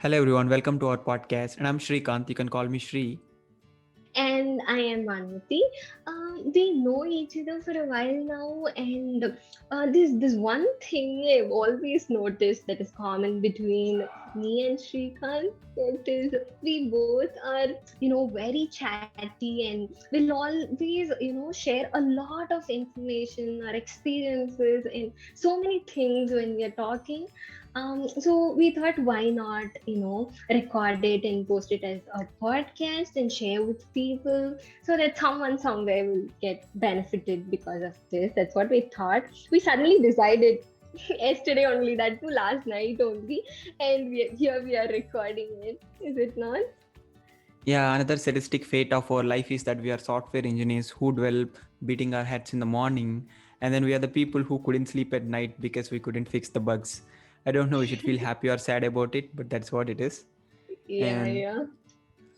Hello everyone, welcome to our podcast. And I'm Srikanth. You can call me Shri. And I am Vanmathi. We know each other for a while now, and this one thing I've always noticed that is common between me and Srikanth. It is we both are very chatty, and we'll always share a lot of information, our experiences, and so many things when we are talking. So we thought, why not, record it and post it as a podcast and share with people so that someone somewhere will get benefited because of this. That's what we thought. We suddenly decided yesterday only, that too last night only, and here we are recording it. Is it not? Yeah, another sadistic fate of our life is that we are software engineers who dwell beating our heads in the morning, and then we are the people who couldn't sleep at night because we couldn't fix the bugs. I don't know if you should feel happy or sad about it, but that's what it is. Yeah, And yeah.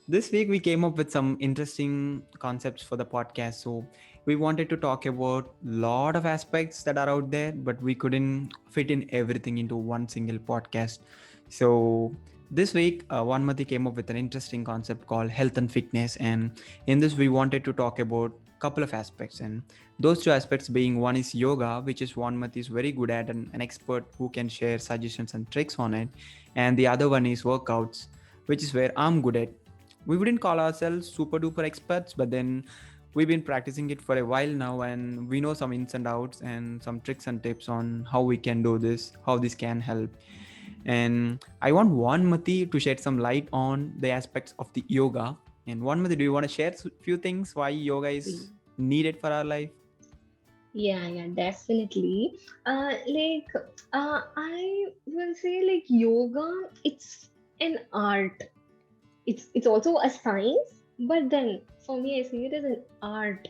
this week we came up with some interesting concepts for the podcast. So we wanted to talk about a lot of aspects that are out there, but we couldn't fit in everything into one single podcast. So this week, Vanmathi came up with an interesting concept called health and fitness, and in this we wanted to talk about couple of aspects, and those two aspects being, one is yoga, which is Vanmathi is very good at and an expert who can share suggestions and tricks on it, and the other one is workouts, which is where I'm good at. We wouldn't call ourselves super duper experts, but then we've been practicing it for a while now, and we know some ins and outs and some tricks and tips on how we can do this, how this can help. And I want Vanmathi to shed some light on the aspects of the yoga. And Vanmathi, do you want to share a few things why yoga is needed for our life? Yeah, yeah, definitely. I will say, like, yoga, it's an art. It's also a science, but then for me, I see it as an art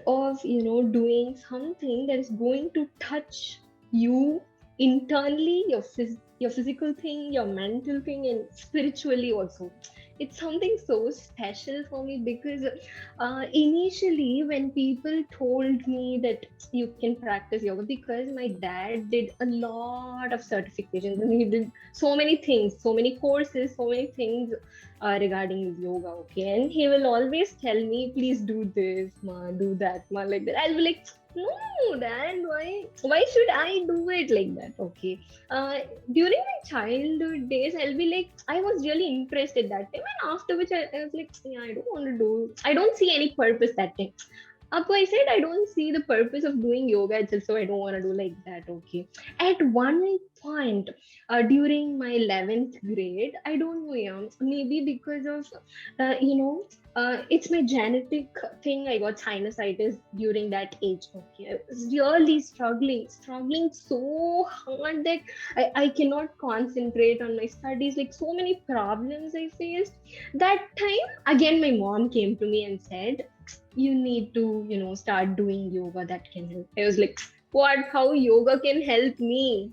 of doing something that is going to touch you internally, your physical thing, your mental thing, and spiritually also. It's something so special for me because initially when people told me that you can practice yoga, because my dad did a lot of certifications and he did so many things, so many courses, so many things regarding yoga. Okay, and he will always tell me, please do this, ma, do that, ma, like that. I'll be like, no, dad, why should I do it like that? Okay. uh, During my childhood days, I'll be like, I was really impressed at that time, and after which I was like, yeah, I don't see any purpose that time. Apo, I said I don't see the purpose of doing yoga itself, so I don't want to do like that. Okay. At one point, during my 11th grade, I don't know, yeah, maybe because of, it's my genetic thing. I got sinusitis during that age. Okay. I was really struggling so hard that I cannot concentrate on my studies. Like, so many problems I faced. That time, again, my mom came to me and said, you need to start doing yoga, that can help. I was like, what, how yoga can help me,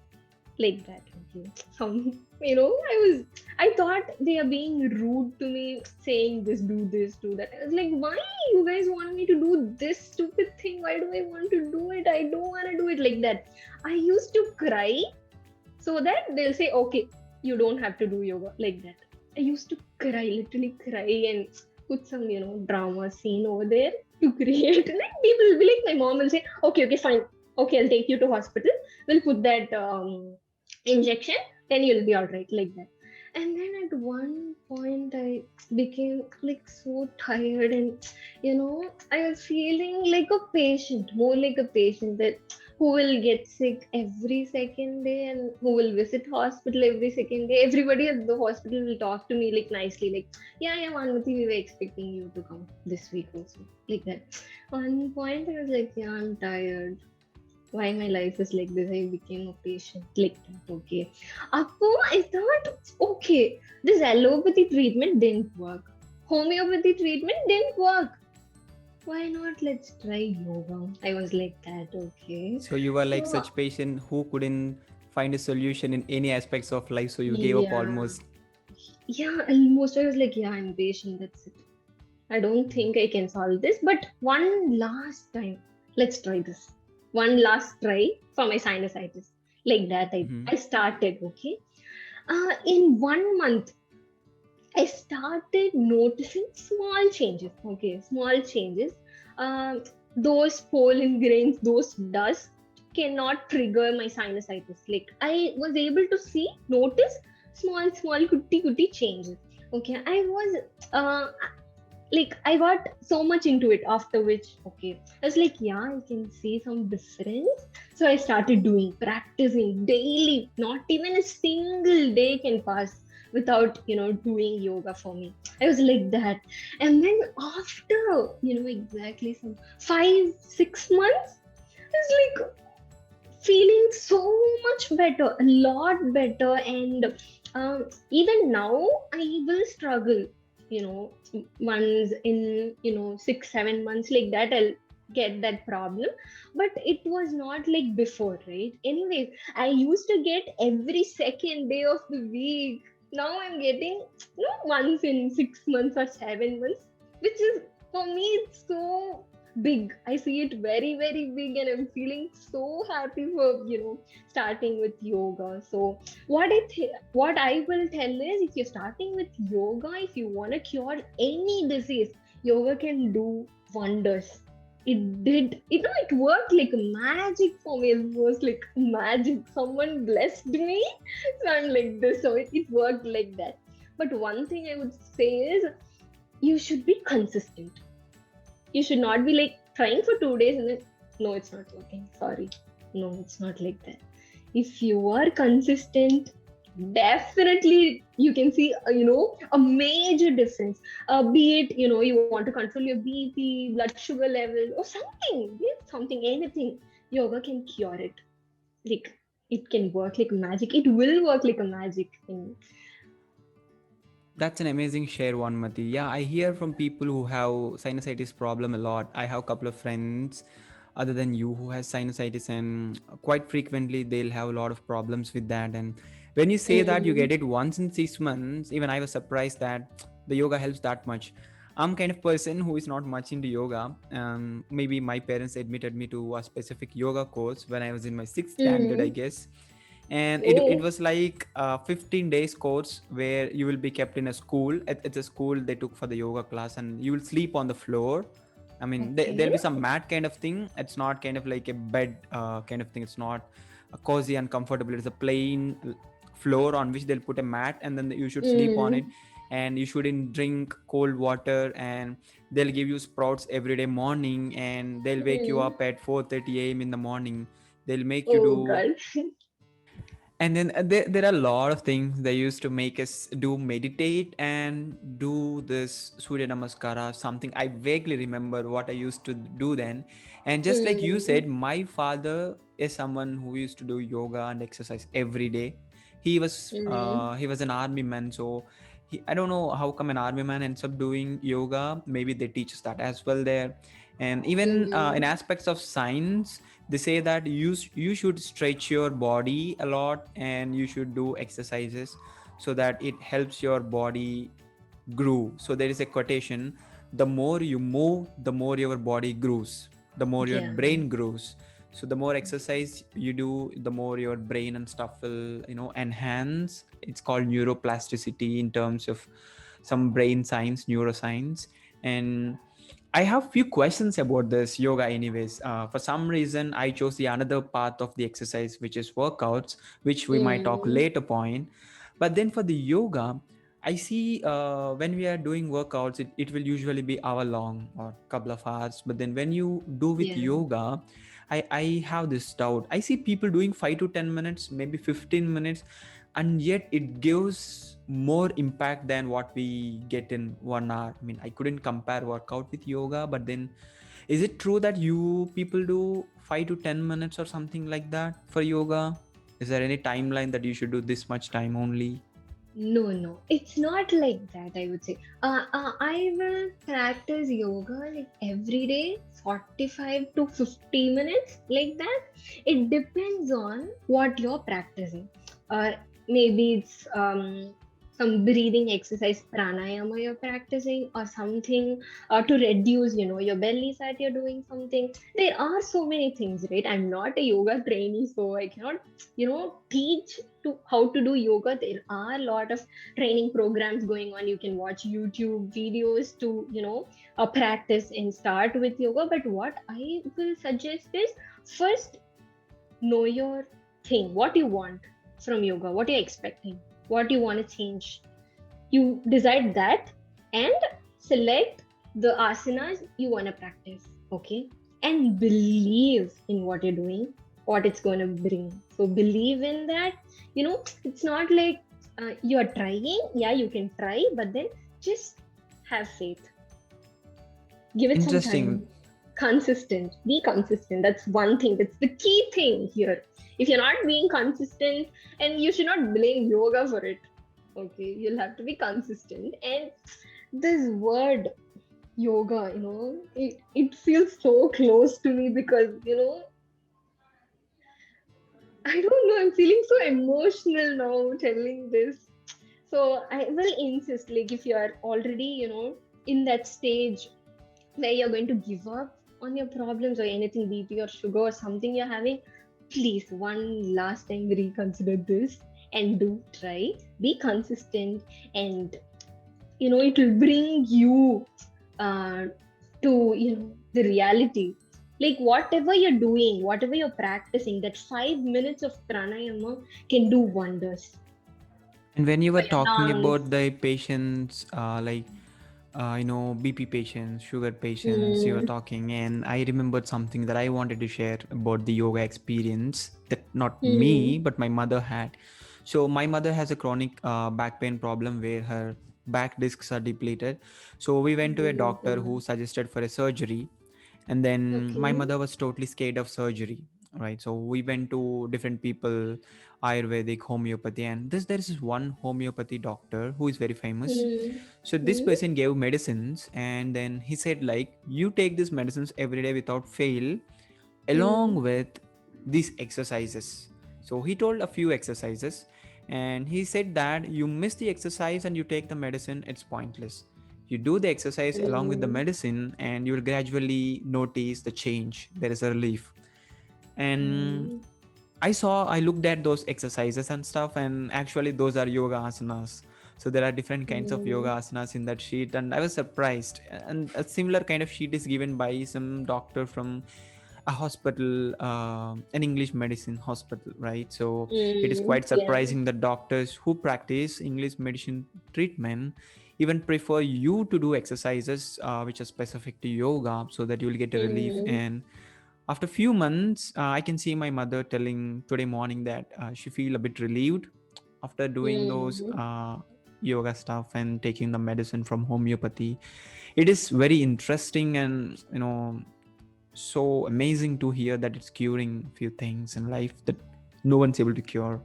like that. Okay. Some, I thought they are being rude to me, saying this, do that. I was like, why you guys want me to do this stupid thing? Why do I want to do it? I don't want to do it, like that. I used to cry so that they'll say, okay, you don't have to do yoga, like that. I used to cry, literally cry, and put some drama scene over there to create. Like, people will be like, my mom will say, okay, okay, fine, okay, I'll take you to hospital, we'll put that injection, then you'll be all right, like that. And then at one point I became like so tired, and I was feeling like a patient, more like a patient, that who will get sick every second day and who will visit hospital every second day. Everybody at the hospital will talk to me like nicely, like, yeah, yeah, Vanmati, we were expecting you to come this week also, like that. One point I was like, yeah, I'm tired, why my life is like this. I became a patient, like that. Okay. Apo, I thought, okay, this allopathy treatment didn't work. Homeopathy treatment didn't work. Why not? Let's try yoga. I was like that. Okay. So you were like So, such patient who couldn't find a solution in any aspects of life, so you gave up yeah. almost. Yeah, almost. I was like, yeah, I'm patient. That's it. I don't think I can solve this. But one last time, let's try this. One last try for my sinusitis. Like that, I Mhm. started. Okay. In 1 month, I started noticing small changes. Okay, small changes. Um, those pollen grains, those dust cannot trigger my sinusitis. Like I was able to see, notice small, kutti changes. Okay, I was uh, like I got so much into it. After which, okay, I was like, yeah, I can see some difference. So I started doing, practicing daily. Not even a single day can pass without doing yoga for me. I was like that. And then after exactly some 5 6 months, I was like feeling so much better, a lot better. And even now I will struggle, you know once in 6 7 months, like that I'll get that problem. But it was not like before, right? Anyways, I used to get every second day of the week. Now I'm getting once in 6 months or 7 months, which is, for me, it's so big. I see it very, very big, and I'm feeling so happy for starting with yoga. So what I will tell is, if you're starting with yoga, if you want to cure any disease, yoga can do wonders. It did, it worked like magic for me. It was like magic. Someone blessed me, so I'm like this. So it worked like that. But one thing I would say is, you should be consistent. You should not be like trying for 2 days and then, no, it's not working. Sorry. No, it's not like that. If you are consistent, definitely you can see, a major difference. Be it, you want to control your BP, blood sugar level, or something, something, anything. Yoga can cure it. Like, it can work like magic. It will work like a magic thing. That's an amazing share, Vanmathi. Yeah, I hear from people who have sinusitis problem a lot. I have a couple of friends other than you who has sinusitis, and quite frequently they'll have a lot of problems with that. And when you say that you Mm, get it once in 6 months, even I was surprised that the yoga helps that much. I'm kind of person who is not much into yoga. Maybe my parents admitted me to a specific yoga course when I was in my sixth standard, I mm. guess. And it Oh, was like a 15 days course where you will be kept in a school. It's a school they took for the yoga class, and you will sleep on the floor. I mean, there'll okay. be some mat kind of thing. It's not kind of like a bed kind of thing. It's not a cozy and comfortable. It's a plain floor on which they'll put a mat, and then you should sleep on it. Mm, And you shouldn't drink cold water, and they'll give you sprouts every day morning, and they'll wake you mm. up at 4:30 a.m. in the morning. They'll make you Oh do. God. And then there are a lot of things they used to make us do, meditate and do this surya namaskara, something I vaguely remember what I used to do then. And just like you Mm, said, my father is someone who used to do yoga and exercise every day. mm, He was an army man, so I don't know how come an army man ends up doing yoga. Maybe they teach us that as well there. And even in mm. aspects of science, they say that you should stretch your body a lot, and you should do exercises so that it helps your body grow. So there is a quotation: the more you move, the more your body grows, the more your Yeah. brain grows. So the more exercise you do, the more your brain and stuff will enhance. It's called neuroplasticity in terms of some brain science, neuroscience. And I have few questions about this yoga anyways. For some reason I chose the another path of the exercise, which is workouts, which we might talk Mm, later point. But then for the yoga, I see when we are doing workouts, it will usually be hour long or couple of hours. But then when you do with yeah. yoga, I have this doubt. I see people doing 5 to 10 minutes, maybe 15 minutes, and yet it gives more impact than what we get in 1 hour. I mean, I couldn't compare workout with yoga, but then is it true that you people do 5 to 10 minutes or something like that for yoga? Is there any timeline that you should do this much time only? No, no, it's not like that, I would say. I will practice yoga like every day, 45 to 50 minutes, like that. It depends on what you're practicing. Uh, Maybe it's some breathing exercise, pranayama you're practicing, or something to reduce, your belly fat, you're doing something. There are so many things, right? I'm not a yoga trainee, so I cannot, teach to how to do yoga. There are a lot of training programs going on. You can watch YouTube videos to, practice and start with yoga. But what I will suggest is, first, know your thing, what you want from yoga, what you're expecting, what you want to change. You decide that and select the asanas you want to practice, okay? And believe in what you're doing, what it's going to bring. So believe in that. It's not like you're trying. Yeah, you can try, but then just have faith. Give it some Interesting. time. Consistent. Be consistent. That's one thing. That's the key thing here. If you're not being consistent, and you should not blame yoga for it, okay? You'll have to be consistent. And this word yoga, it feels so close to me because, I don't know, I'm feeling so emotional now telling this. So I will insist, like, if you are already, in that stage where you're going to give up on your problems or anything, BP or sugar or something you're having, please one last time reconsider this and do try. Be consistent, and it will bring you uh, to the reality. Like, whatever you're doing, whatever you're practicing, that 5 minutes of pranayama can do wonders And when you for were your talking lungs. about the patients, BP patients, sugar patients, you were Hmm. talking, and I remembered something that I wanted to share about the yoga experience that not me, Hmm. but my mother had. So, my mother has a chronic back pain problem where her back discs are depleted. So, we went to a Oh doctor who God. suggested for a surgery, and then my Okay. mother was totally scared of surgery, right? So we went to different people, ayurvedic, homeopathy, and there is one homeopathy doctor who is very famous. Hmm. So this Hmm. person gave medicines, and then he said, like, you take these medicines every day without fail, along Hmm. with these exercises. So he told a few exercises, and he said that you miss the exercise and you take the medicine, it's pointless. You do the exercise along with the Hmm. medicine, and you will gradually notice the change. There is a relief. And Hmm. I looked at those exercises and stuff, and actually, those are yoga asanas. So there are different kinds of yoga Hmm. asanas in that sheet, and I was surprised. And a similar kind of sheet is given by some doctor from a hospital, an English medicine hospital, right? So it is Hmm. quite Yeah. surprising that doctors who practice English medicine treatment even prefer you to do exercises which are specific to yoga, so that you will get a relief. Hmm. And after few months, I can see my mother telling today morning that she feel a bit relieved after doing those Hmm. yoga stuff and taking the medicine from homeopathy. It is very interesting, and so amazing to hear that it's curing few things in life that no one's able to cure.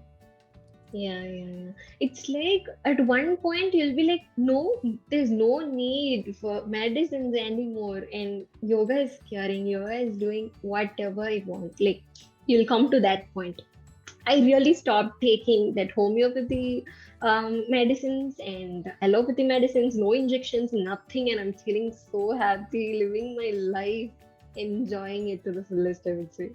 Yeah, yeah, yeah. It's like at one point you'll be like, no, there's no need for medicines anymore, and yoga is curing, yoga is doing whatever it wants. Like, you'll come to that point. I really stopped taking that homeopathy medicines and allopathy medicines, no injections, nothing, and I'm feeling so happy living my life, enjoying it to the fullest, I would say.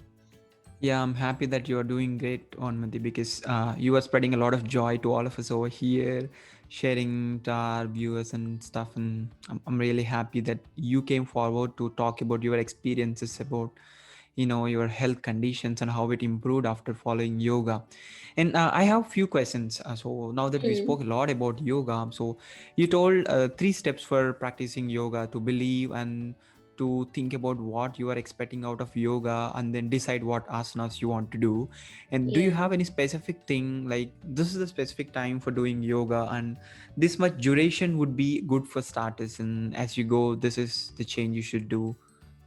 Yeah, I'm happy that you are doing great on Mati, because you are spreading a lot of joy to all of us over here, sharing to our viewers and stuff. And I'm really happy that you came forward to talk about your experiences about your health conditions and how it improved after following yoga. And I have few questions. So now that we Hmm. spoke a lot about yoga, so you told 3 steps for practicing yoga: to believe, and to think about what you are expecting out of yoga, and then decide what asanas you want to do. And do you Yeah. have any specific thing, like this is the specific time for doing yoga, and this much duration would be good for starters, and as you go, this is the change you should do,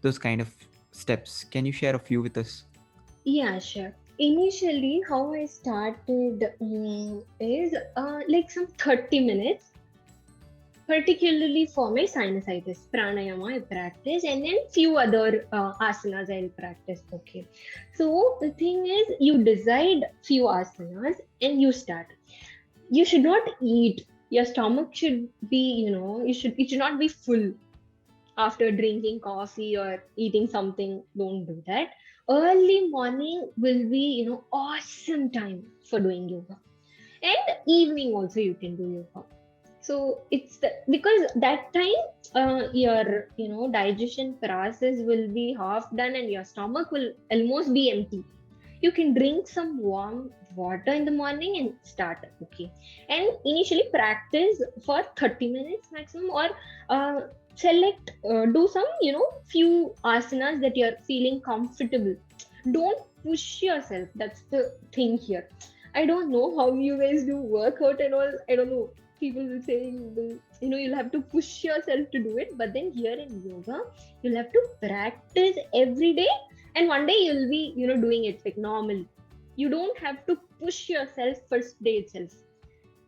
those kind of steps? Can you share a few with us? Yeah, sure. Initially, how I started is like some 30 minutes, particularly for my sinusitis. Pranayama I practice, and then few other asanas I'll practice. Okay. So the thing is, you decide few asanas and you start. You should not eat. Your stomach should be, it should not be full after drinking coffee or eating something. Don't do that. Early morning will be, awesome time for doing yoga. And evening also you can do yoga. So because that time your digestion process will be half done and your stomach will almost be empty. You can drink some warm water in the morning and start. Okay, and initially practice for 30 minutes maximum, or uh, do some few asanas that you're feeling comfortable. Don't push yourself. That's the thing here. I don't know how you guys do workout and all. I don't know. People will say you'll have to push yourself to do it, but then here in yoga you'll have to practice every day, and one day you'll be doing it like normally. You don't have to push yourself first day itself.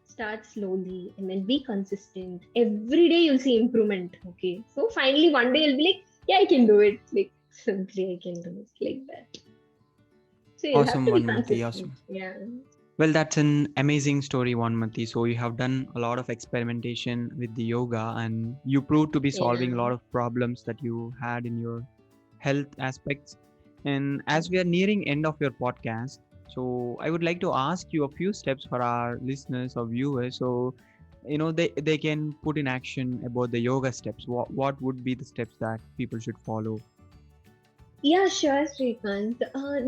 Start slowly and then be consistent. Every day you'll see improvement. Okay, so finally one day you'll be like, yeah, I can do it. Like, simply I can do it like that. So you'll have Awesome, to be Vanmathi. consistent. Awesome. Yeah. Well, that's an amazing story, Vanmathi. So you have done a lot of experimentation with the yoga, and you proved to be solving a Yeah. lot of problems that you had in your health aspects. And as we are nearing end of your podcast, so I would like to ask you a few steps for our listeners or viewers. So, they can put in action about the yoga steps. What would be the steps that people should follow? Yeah, sure, Srikanth.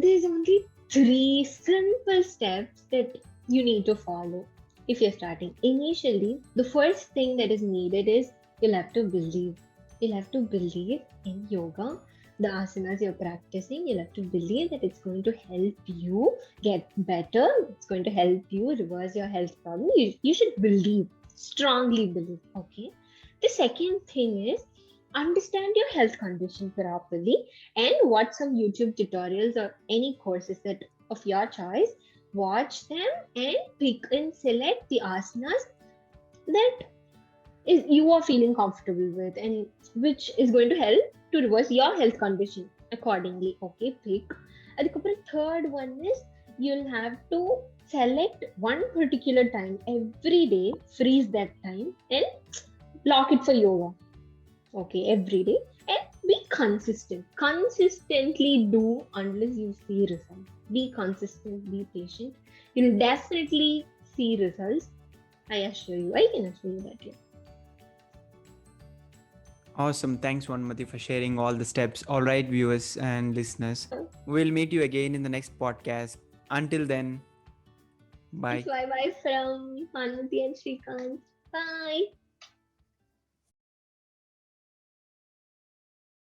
There's only three simple steps that you need to follow if you're starting. Initially, the first thing that is needed is you'll have to believe. You'll have to believe in yoga, the asanas you're practicing. You'll have to believe that it's going to help you get better. It's going to help you reverse your health problem. You should believe, strongly believe. Okay. The second thing is understand your health condition properly and watch some YouTube tutorials or any courses that of your choice. Watch them and pick and select the asanas that is you are feeling comfortable with and which is going to help to reverse your health condition accordingly. Okay, pick. அதுக்கப்புறம் third one is you'll have to select one particular time every day, freeze that time and block it for yoga. Okay, every day, and be consistent. Consistently do unless you see results. Be consistent, be patient. You'll definitely see results. I assure you. I can assure you that. Yeah. Awesome. Thanks, Vanmati, for sharing all the steps. All right, viewers and listeners, we'll meet you again in the next podcast. Until then, It's bye. bye bye from Vanmathi and Srikanth. Bye.